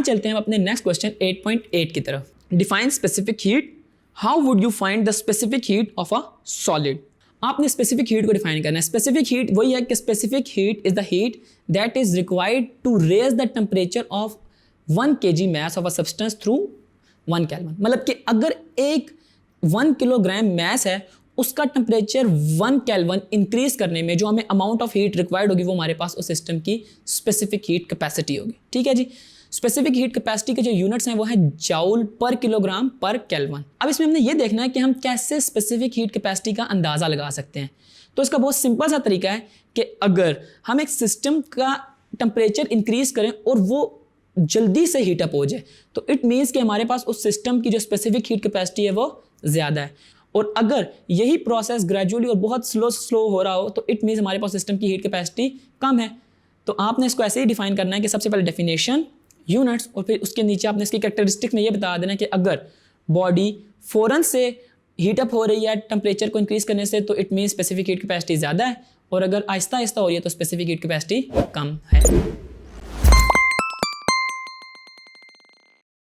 आए चलते हैं अपने नेक्स्ट क्वेश्चन 8.8 की तरफ। Define specific heat, how would you find the specific heat of a solid. आपने स्पेसिफिक हीट को डिफाइन करना है। स्पेसिफिक हीट वही है कि specific heat is the heat that is required to raise the temperature of 1 kg mass of a substance through 1 Kelvin। मतलब कि अगर एक 1 किलोग्राम मैस है, उसका टेम्परेचर 1 केल्विन इंक्रीज करने में जो हमें अमाउंट ऑफ हीट रिक्वायर्ड होगी वो हमारे पास उस सिस्टम की स्पेसिफिक हीट कैपेसिटी होगी। ठीक है जी। स्पेसिफिक हीट कैपेसिटी के जो यूनिट्स हैं वो है जाउल पर किलोग्राम पर केल्विन। अब इसमें हमने ये देखना है कि हम कैसे स्पेसिफिक हीट कैपेसिटी का अंदाजा लगा सकते हैं। तो इसका बहुत सिंपल सा तरीका है कि अगर हम एक सिस्टम का टेम्परेचर इंक्रीज करें और वो जल्दी से हीट अप हो जाए तो इट मीन्स कि हमारे पास उस सिस्टम की जो स्पेसिफिक हीट कैपेसिटी है वो ज़्यादा है। और अगर यही प्रोसेस ग्रेजुअली और बहुत स्लो हो रहा हो तो इट मीन्स हमारे पास सिस्टम की हीट कैपेसिटी कम है। तो आपने इसको ऐसे ही डिफाइन करना है कि सबसे पहले डेफिनेशन, यूनिट्स, और फिर उसके नीचे आपने इसकी कैरेक्टरिस्टिक में ये बता देना कि अगर बॉडी फ़ौरन से हीटअप हो रही है टेम्परेचर को इंक्रीज करने से तो it means specific heat capacity ज़्यादा है, और अगर आहिस्ता आहिस्ता हो रही है तो स्पेसिफिक हीट कैपेसिटी कम है।